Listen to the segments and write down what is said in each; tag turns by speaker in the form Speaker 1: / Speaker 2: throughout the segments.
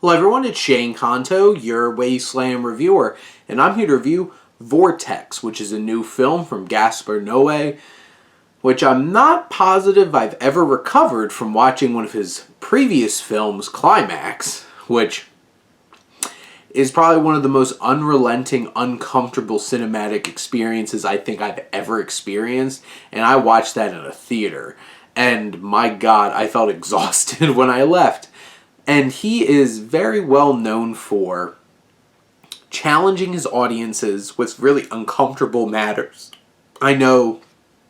Speaker 1: Hello everyone, it's Shane Kanto, your Wasteland reviewer, and I'm here to review Vortex, which is a new film from Gaspar Noe, which I'm not positive I've ever recovered from watching one of his previous films, Climax, which is probably one of the most unrelenting, uncomfortable cinematic experiences I think I've ever experienced, and I watched that in a theater, and my God, I felt exhausted when I left. And he is very well known for challenging his audiences with really uncomfortable matters. I know,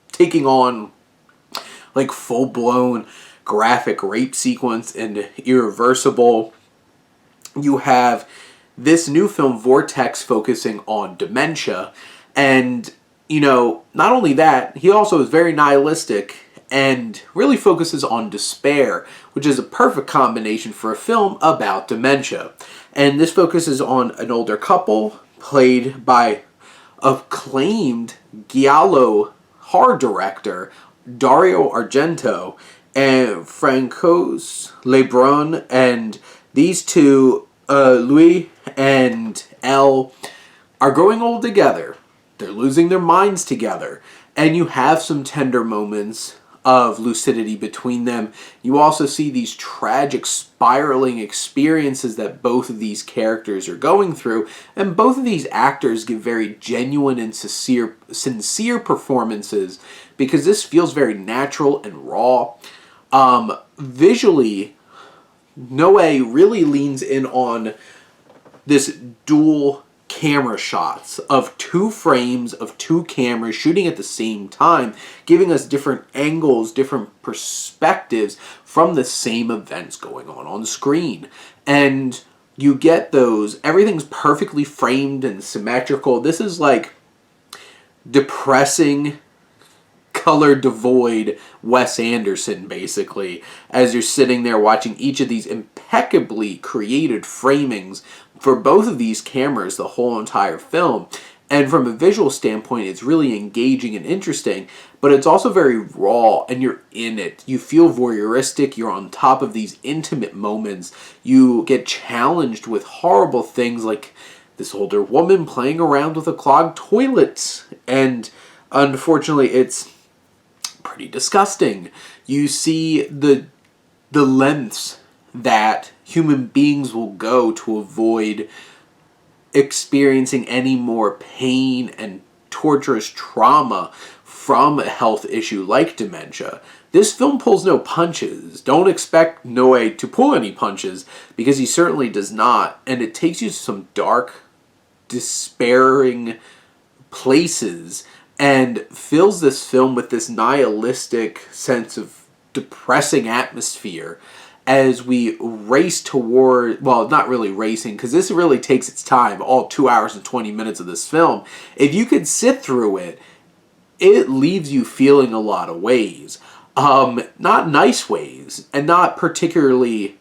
Speaker 1: taking on like full-blown graphic rape sequence and Irreversible. You have this new film, Vortex, focusing on dementia. And, not only that, he also is very nihilistic and really focuses on despair, which is a perfect combination for a film about dementia. And this focuses on an older couple, played by acclaimed Giallo horror director Dario Argento and Francoise, Lebrun, and these two, Louis and Elle, are growing old together. They're losing their minds together. And you have some tender moments of lucidity between them. You also see these tragic spiraling experiences that both of these characters are going through, and both of these actors give very genuine and sincere performances because this feels very natural and raw. Visually, Noe really leans in on this dual camera shots of two frames of two cameras shooting at the same time, giving us different angles, different perspectives from the same events going on screen. And you get those, everything's perfectly framed and symmetrical. This is like depressing, color devoid Wes Anderson, basically, as you're sitting there watching each of these impeccably created framings for both of these cameras the whole entire film. And from a visual standpoint, it's really engaging and interesting, but it's also very raw, and you're in it. You feel voyeuristic, you're on top of these intimate moments. You get challenged with horrible things like this older woman playing around with a clogged toilet, and unfortunately it's pretty disgusting. You see the lengths that human beings will go to avoid experiencing any more pain and torturous trauma from a health issue like dementia. This film pulls no punches. Don't expect Noe to pull any punches, because he certainly does not, and it takes you to some dark, despairing places and fills this film with this nihilistic sense of depressing atmosphere as we race toward, well, not really racing, because this really takes its time, all 2 hours and 20 minutes of this film. If you could sit through it, it leaves you feeling a lot of ways. Not nice ways, and not particularly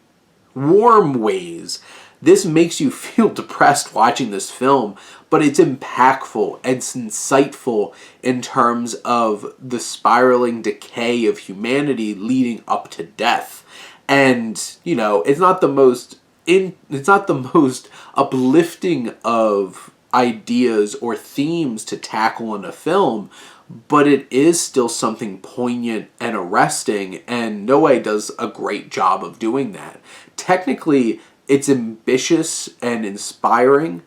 Speaker 1: warm ways. This makes you feel depressed watching this film, but it's impactful and it's insightful in terms of the spiraling decay of humanity leading up to death. And, it's not the most uplifting of ideas or themes to tackle in a film, but it is still something poignant and arresting, and Noe does a great job of doing that. Technically, it's ambitious and inspiring.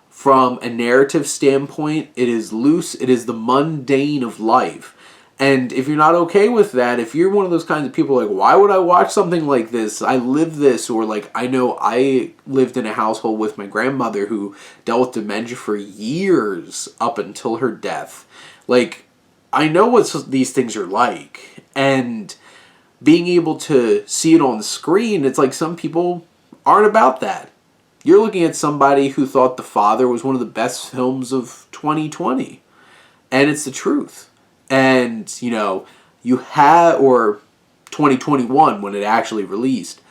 Speaker 1: From a narrative standpoint, it is loose. It is the mundane of life. And if you're not okay with that, if you're one of those kinds of people like, why would I watch something like this? I live this. Or like, I know I lived in a household with my grandmother who dealt with dementia for years up until her death. Like, I know what these things are like. And being able to see it on the screen, it's like some people aren't about that. You're looking at somebody who thought The Father was one of the best films of 2020. And it's the truth. And, you have, or 2021 when it actually released.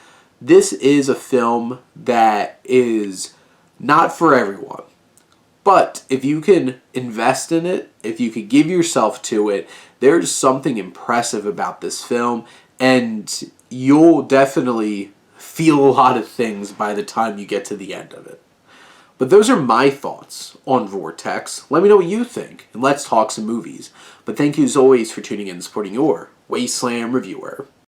Speaker 1: This is a film that is not for everyone. But if you can invest in it, if you can give yourself to it, there's something impressive about this film. And you'll definitely feel a lot of things by the time you get to the end of it. But those are my thoughts on Vortex. Let me know what you think, and let's talk some movies. But thank you as always for tuning in and supporting your Wasteland reviewer.